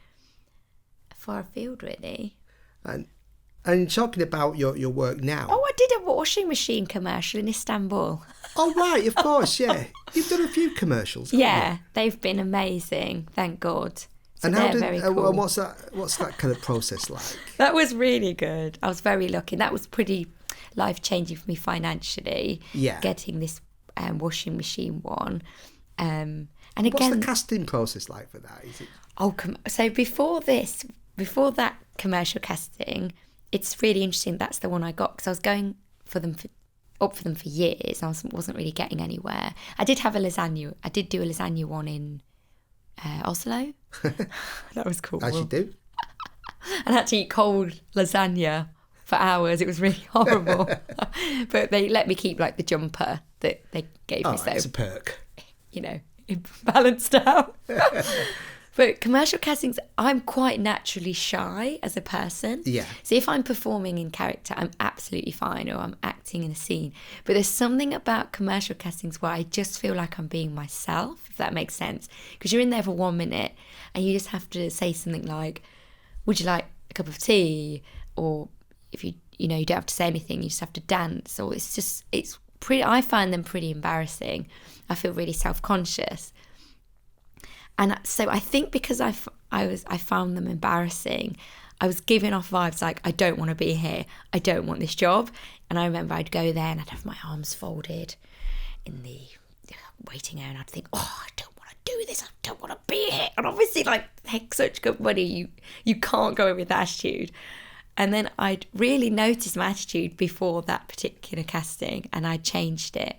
far afield, really. And talking about your work now... Oh, I did a washing machine commercial in Istanbul. Oh, right, of course, yeah. You've done a few commercials, haven't you? They've been amazing, thank God. So and very cool. And what's that kind of process like? That was really good. I was very lucky. That was pretty life-changing for me financially, getting this washing machine one. And again, what's the casting process like for that? Is it? So before that commercial casting, it's really interesting. That's the one I got because I was going for them for years. I wasn't really getting anywhere. I did do a lasagna one in Oslo. That was cool. As you do. And I had to eat cold lasagna for hours. It was really horrible. But they let me keep like the jumper that they gave me. So it's a perk. You know, it balanced out. But commercial castings, I'm quite naturally shy as a person. Yeah. So if I'm performing in character, I'm absolutely fine, or I'm acting in a scene. But there's something about commercial castings where I just feel like I'm being myself, if that makes sense. Because you're in there for 1 minute and you just have to say something like, "Would you like a cup of tea?" Or if you don't have to say anything, you just have to dance. Or it's pretty, I find them pretty embarrassing. I feel really self-conscious. And so I think because I found them embarrassing, I was giving off vibes like, I don't want to be here. I don't want this job. And I remember I'd go there and I'd have my arms folded in the waiting area and I'd think, oh, I don't want to do this. I don't want to be here. And obviously, like, heck, such good money, you can't go in with attitude. And then I'd really noticed my attitude before that particular casting and I changed it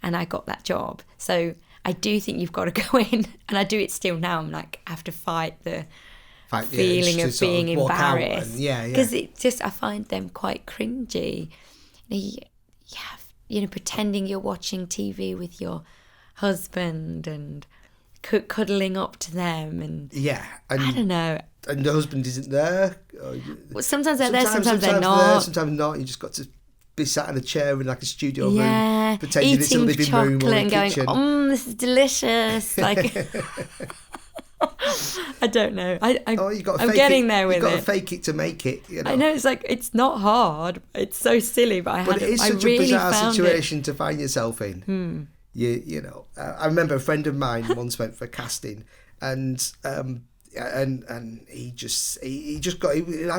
and I got that job. So I do think you've got to go in, and I do it still now. I'm like, I have to fight the feeling of being embarrassed. Because I find them quite cringy. You have, pretending you're watching TV with your husband and cuddling up to them. And I don't know. And the husband isn't there. Well, sometimes they're there, sometimes they're not. Sometimes not. You just got to be sat in a chair in like a studio room, pretending it's a living room or a and kitchen. Going, this is delicious. Like, I don't know. I'm getting there with it. You've got to fake it to make it. I know, it's like, it's not hard. It's so silly, but it is such a bizarre situation to find yourself in. I remember a friend of mine once went for casting, and he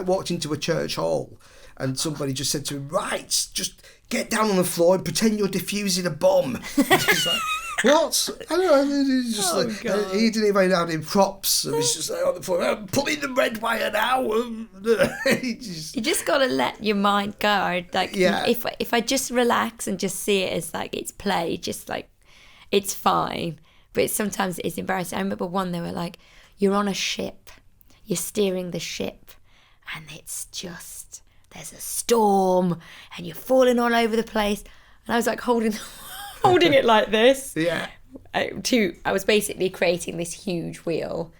walked into a church hall. And somebody just said to him, right, just get down on the floor and pretend you're defusing a bomb. He's like, what? I don't know. He's just God. He didn't even have any props. And he's just like on the floor, pull in the red wire now. You just got to let your mind go. Like, if I just relax and just see it as like it's play, just like it's fine. But sometimes it's embarrassing. I remember one, they were like, you're on a ship, you're steering the ship, and it's just... there's a storm and you're falling all over the place. And I was like holding it like this. Yeah. I was basically creating this huge wheel.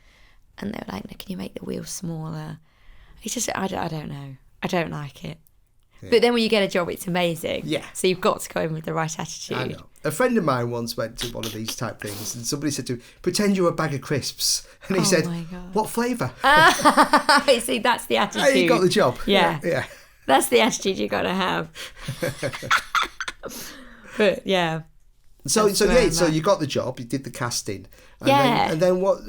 And they were like, no, can you make the wheel smaller? It's just, I don't know. I don't like it. Yeah. But then when you get a job, it's amazing. Yeah. So you've got to go in with the right attitude. I know. A friend of mine once went to one of these type things and somebody said to him, pretend you're a bag of crisps. And he said, what flavour? See, that's the attitude. Hey, you got the job. Yeah. That's the attitude you got to have. But yeah. So you got the job, you did the casting. And then what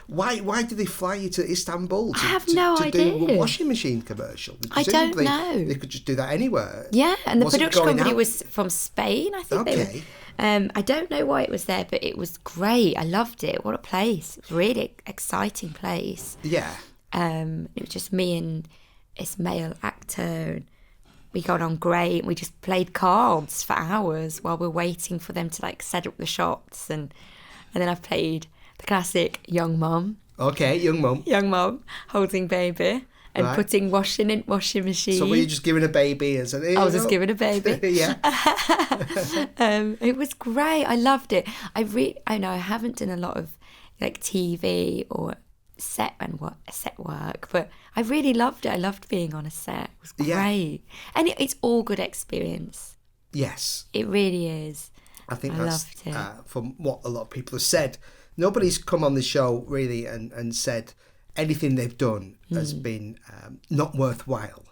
why did they fly you to Istanbul to do a washing machine commercial? I don't know. They could just do that anywhere. Yeah, and the production company was from Spain, I think. Okay. I don't know why it was there, but it was great. I loved it. What a place. It was a really exciting place. Yeah. It was just me and this male actor. We got on great. We just played cards for hours while we're waiting for them to like set up the shots. And then I've played the classic young mum. Okay, young mum. Young mum holding baby and putting washing in washing machine. So were you just giving a baby? And said, I was just giving a baby. Yeah. It was great. I loved it. I know I haven't done a lot of like TV or set work, but I really loved it. I loved being on a set. It was great. And it's all good experience. Yes. It really is. I think that's from what a lot of people have said. Nobody's come on the show really and said anything they've done has been not worthwhile.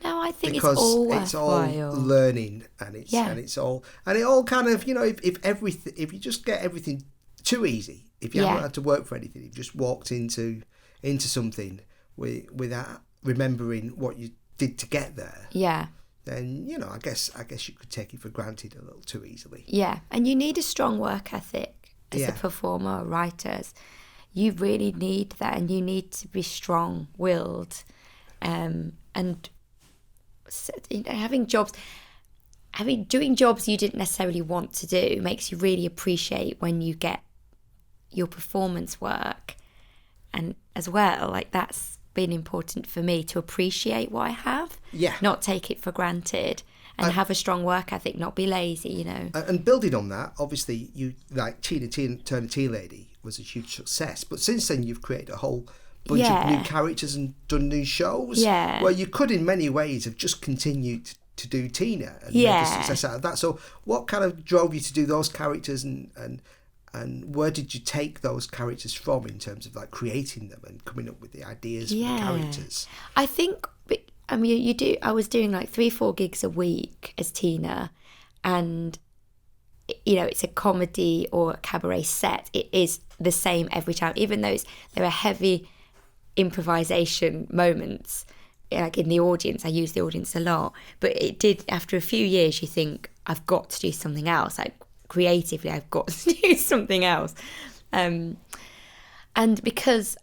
No, I think it's all worthwhile. It's all learning, and it all kind of, if you just get everything too easy, if you haven't had to work for anything, you've just walked into something without remembering what you did to get there. Yeah. Then I guess you could take it for granted a little too easily. Yeah, and you need a strong work ethic as a performer or writer. You really need that, and you need to be strong-willed, and doing jobs you didn't necessarily want to do makes you really appreciate when you get your performance work, and as well, like that's been important for me to appreciate what I have, not take it for granted, and have a strong work ethic, not be lazy, And building on that, obviously, you like Tina Turner Tea Lady was a huge success, but since then you've created a whole bunch of new characters and done new shows where you could in many ways have just continued to do Tina and make a success out of that. So what kind of drove you to do those characters, and where did you take those characters from in terms of like creating them and coming up with the ideas for the characters? I think, I was doing like 3-4 gigs a week as Tina, and it's a comedy or a cabaret set. It is the same every time, even though there are heavy improvisation moments. Like in the audience, I use the audience a lot, but it did, after a few years, you think, I've got to do something else. Like creatively, I've got to do something else. And because,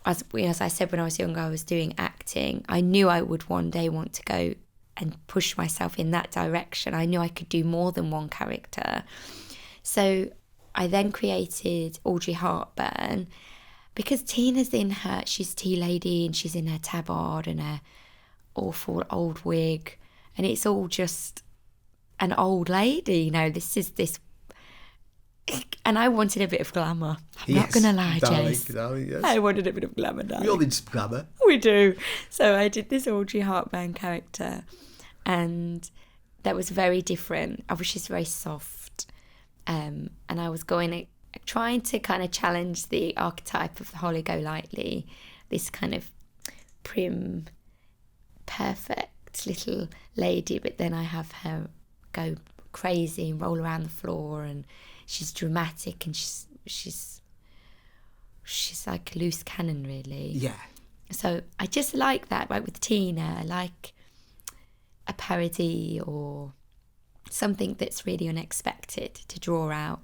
as I said, when I was younger, I was doing acting, I knew I would one day want to go and push myself in that direction. I knew I could do more than one character. So I then created Audrey Hartburn, because Tina's she's tea lady, and she's in her tabard and her awful old wig, and it's all just an old lady, this, and I wanted a bit of glamour. I'm not going to lie, Jace. Darling, yes. I wanted a bit of glamour, darling. We all need some glamour. We do. So I did this Audrey Hartburn character, and that was very different. I was just very soft, and I was trying to kind of challenge the archetype of the Holly Golightly, this kind of prim, perfect little lady, but then I have her go crazy and roll around the floor, and she's dramatic, and she's like a loose cannon, really. Yeah. So I just like that, like with Tina, I like a parody or something that's really unexpected to draw out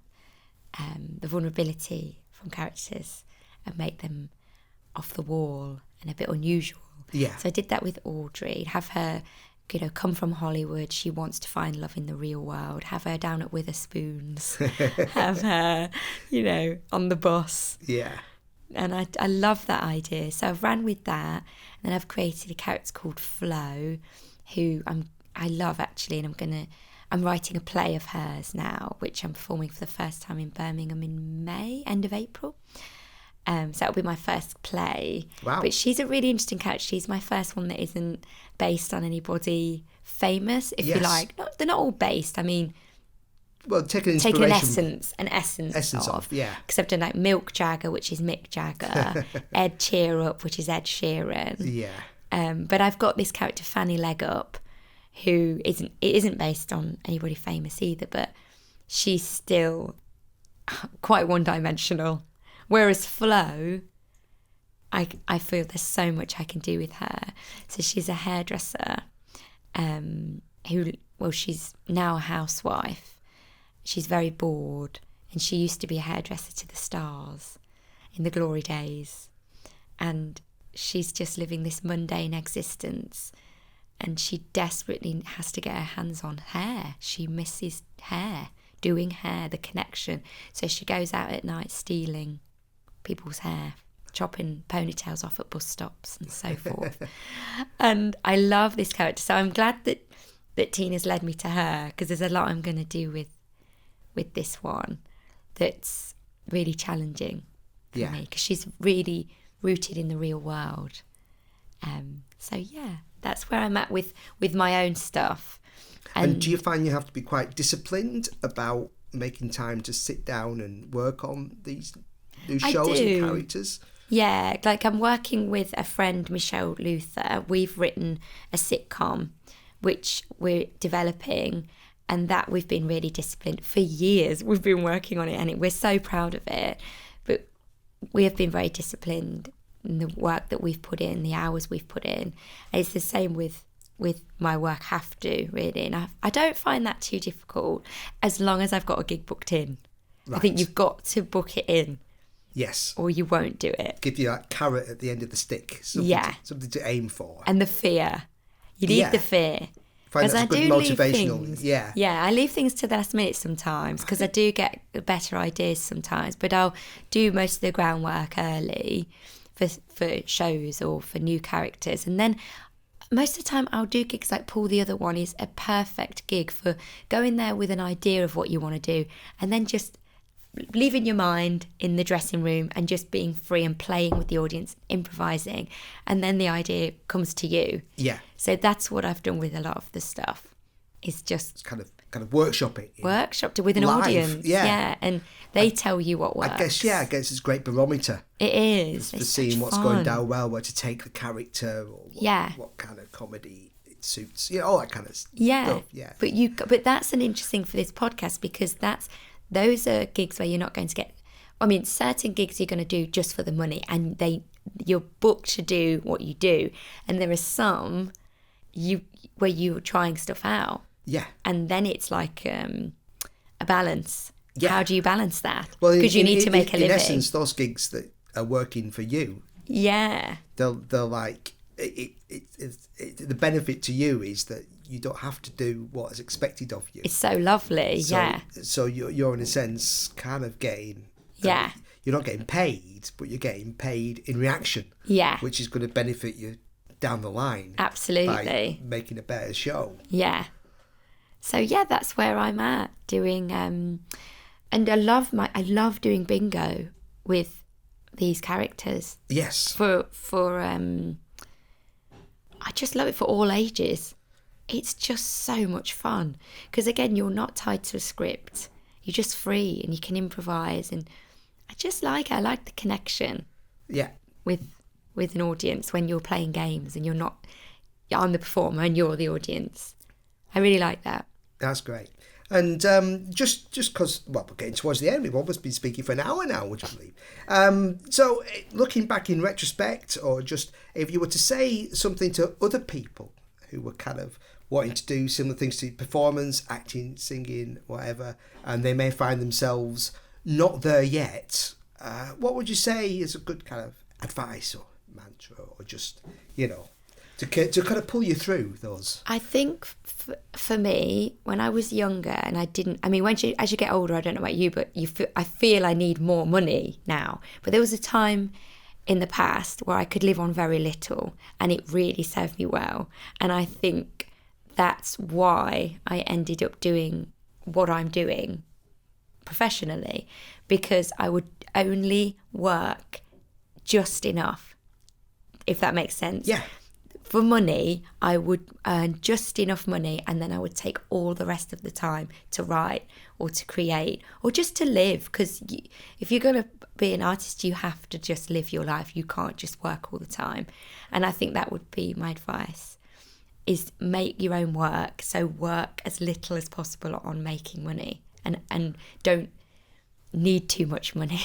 the vulnerability from characters and make them off the wall and a bit unusual. Yeah. So I did that with Audrey. Have her, come from Hollywood. She wants to find love in the real world. Have her down at Witherspoon's. Have her, on the bus. Yeah. And I love that idea. So I've ran with that. And then I've created a character called Flo, who I love actually, and I'm writing a play of hers now, which I'm performing for the first time in Birmingham in May, end of April. So that'll be my first play. Wow. But she's a really interesting character. She's my first one that isn't based on anybody famous, if you like. No, they're not all based. I mean, well, take an inspiration. An essence of. Yeah. Because I've done like Milk Jagger, which is Mick Jagger, Ed Cheer Up, which is Ed Sheeran. Yeah. But I've got this character, Fanny Leg Up, who isn't based on anybody famous either, but she's still quite one-dimensional. Whereas Flo, I feel there's so much I can do with her. So she's a hairdresser she's now a housewife. She's very bored, and she used to be a hairdresser to the stars in the glory days. And she's just living this mundane existence, and she desperately has to get her hands on hair. She misses hair, doing hair, the connection. So she goes out at night stealing people's hair, chopping ponytails off at bus stops and so forth. And I love this character. So I'm glad that Tina's led me to her, because there's a lot I'm going to do with this one that's really challenging for me, because she's really rooted in the real world. So yeah, that's where I'm at with my own stuff. And do you find you have to be quite disciplined about making time to sit down and work on these new shows and characters? Yeah, like I'm working with a friend, Michelle Luther. We've written a sitcom which we're developing, and that we've been really disciplined for years. We've been working on it, and we're so proud of it. But we have been very disciplined in the work that we've put in, the hours we've put in. And it's the same with my work, have to, really. And I don't find that too difficult as long as I've got a gig booked in. Right. I think you've got to book it in. Yes. Or you won't do it. Give you that carrot at the end of the stick. Something to aim for. And the fear. You need the fear. Find that's a good motivational. Yeah, I leave things to the last minute sometimes, because I do get better ideas sometimes. But I'll do most of the groundwork early for shows or for new characters. And then most of the time I'll do gigs like Paul the Other One is a perfect gig for going there with an idea of what you want to do, and then just leaving your mind in the dressing room and just being free and playing with the audience, improvising, and then the idea comes to you. Yeah. So that's what I've done with a lot of the stuff. Is just it's kind of workshop it. Workshopped it with an audience. Yeah. And they tell you what works. I guess it's a great barometer. It is. For seeing what's going down well, where to take the character, or what kind of comedy it suits. All that kind of stuff. Yeah. But that's an interesting for this podcast, because those are gigs where you're not going to get, certain gigs you're going to do just for the money, and you're booked to do what you do. And there are some where you're trying stuff out. Yeah. And then it's like a balance. Yeah. How do you balance that? Well, because you need to make a living. In essence, those gigs that are working for you. Yeah. They're like, the benefit to you is that you don't have to do what is expected of you. It's so lovely, So you're in a sense kind of getting... Yeah. You're not getting paid, but you're getting paid in reaction. Yeah. Which is going to benefit you down the line. Absolutely. By making a better show. Yeah. So yeah, that's where I'm at, doing... and I love doing bingo with these characters. Yes. For I just love it for all ages. It's just so much fun, because again, you're not tied to a script. You're just free and you can improvise, and I like the connection. Yeah. With an audience when you're playing games and I'm the performer and you're the audience. I really like that. That's great. And just because, we're getting towards the end, we've almost been speaking for an hour now, would you believe? So looking back in retrospect, or just if you were to say something to other people who were kind of wanting to do similar things to performance, acting, singing, whatever, and they may find themselves not there yet, what would you say is a good kind of advice or mantra, or just, to kind of pull you through those? I think for me, when I was younger, and as you get older, I don't know about you, but I feel I need more money now. But there was a time in the past where I could live on very little, and it really served me well. And I think that's why I ended up doing what I'm doing professionally, because I would only work just enough, if that makes sense. Yeah. For money, I would earn just enough money, and then I would take all the rest of the time to write or to create or just to live. Because if you're going to be an artist, you have to just live your life. You can't just work all the time. And I think that would be my advice. is make your own work. So work as little as possible on making money, and don't need too much money.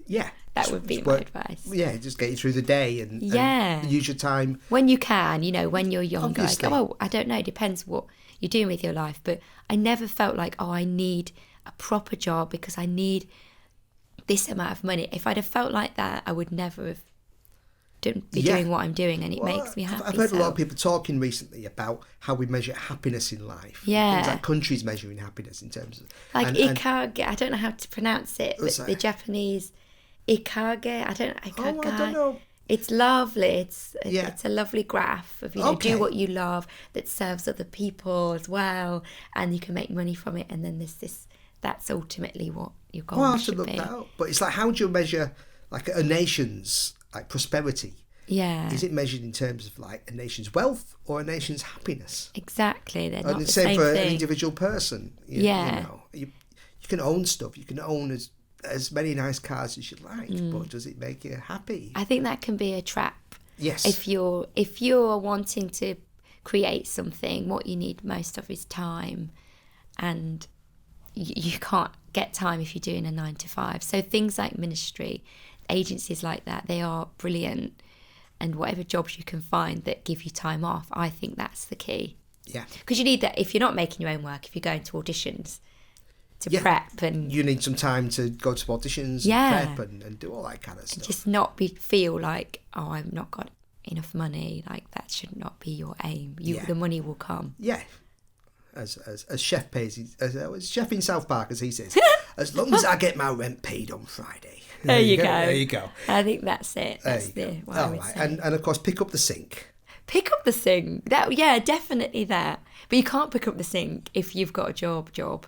Yeah. That would be my advice. Yeah, just get you through the day and use your time. When you can, when you're younger. Obviously. I don't know, it depends what you're doing with your life. But I never felt like, I need a proper job because I need this amount of money. If I'd have felt like that, I would never have be doing what I'm doing, and it makes me happy. I've heard a lot of people talking recently about how we measure happiness in life. Yeah. Things like countries measuring happiness in terms of... Ikage, I don't know how to pronounce it, but the Japanese... Ikage, I don't know. It's lovely. It's a lovely graph of, do what you love that serves other people as well, and you can make money from it, and then there's this... That's ultimately what your goal should be. I'll have to look that up. But it's like, how do you measure like a nation's like prosperity? Yeah. Is it measured in terms of like a nation's wealth or a nation's happiness? Exactly. They're not the same same for thing. An individual person. You can own stuff. You can own as many nice cars as you like, but does it make you happy? I think that can be a trap. Yes. If you're wanting to create something, what you need most of is time, and you can't get time if you're doing a 9 to 5. So things like ministry, agencies like that, they are brilliant. And whatever jobs you can find that give you time off, I think that's the key. Yeah. Because you need that if you're not making your own work, if you're going to auditions to prep, and you need some time to go to auditions and prep and do all that kind of stuff. Just not feel like, I've not got enough money. Like, that should not be your aim. The money will come. Yeah. As Chef pays, as Chef in South Park, as he says, as long as I get my rent paid on Friday. There you go. There you go. I think that's it. That's what I would say. And of course, pick up the sink. Pick up the sink. Definitely that. But you can't pick up the sink if you've got a job.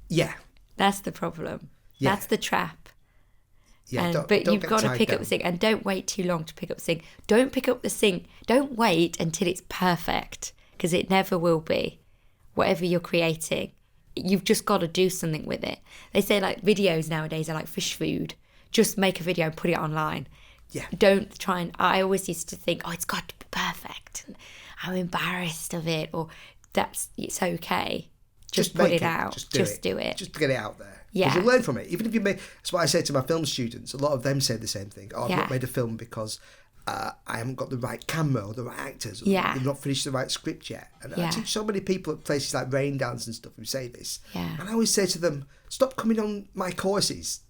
Yeah. That's the problem. Yeah. That's the trap. Yeah, but you've got to pick up the sink, and don't wait too long to pick up the sink. Don't pick up the sink. Don't wait until it's perfect, because it never will be. Whatever you're creating, you've just got to do something with it. They say like videos nowadays are like fish food. Just make a video and put it online. Yeah. Don't try and... I always used to think, it's got to be perfect. And I'm embarrassed of it, or it's okay. Just put it out. Just do it. Just to get it out there. Yeah. Because you learn from it. Even if you make... That's what I say to my film students. A lot of them say the same thing. I've not made a film because I haven't got the right camera or the right actors. Or they've not finished the right script yet. And I teach so many people at places like Rain Dance and stuff who say this. Yeah. And I always say to them, stop coming on my courses.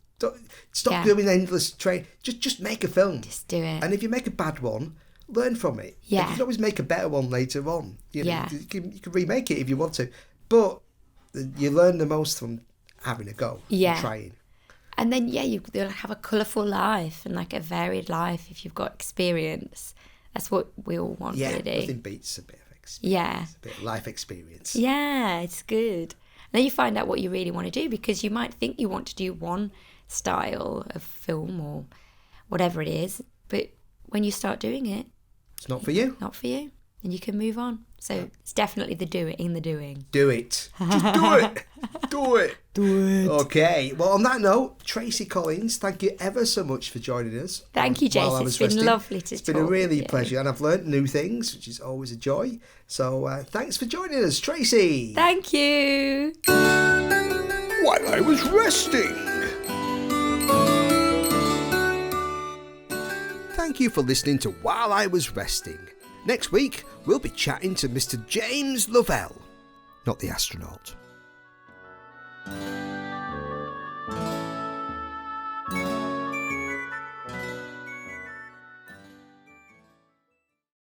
Stop doing endless train. Just make a film. Just do it. And if you make a bad one, learn from it. Yeah. You can always make a better one later on. You can remake it if you want to. But you learn the most from having a go. Yeah. And trying. And then, you'll have a colourful life and like a varied life if you've got experience. That's what we all want, really. Yeah, nothing beats a bit of experience. Yeah. A bit of life experience. Yeah, it's good. Then you find out what you really want to do, because you might think you want to do one style of film or whatever it is, but when you start doing it, it's not for you. Not for you, and you can move on. So it's definitely the doing. Do it. Just do it. Do it. Do it. Okay. Well, on that note, Tracy Collins, thank you ever so much for joining us. Thank you, Jason. It's been lovely to talk. It's been a really pleasure, and I've learnt new things, which is always a joy. So thanks for joining us, Tracy. Thank you. While I was resting. Thank you for listening to While I Was Resting. Next week, we'll be chatting to Mr. James Lovell, not the astronaut.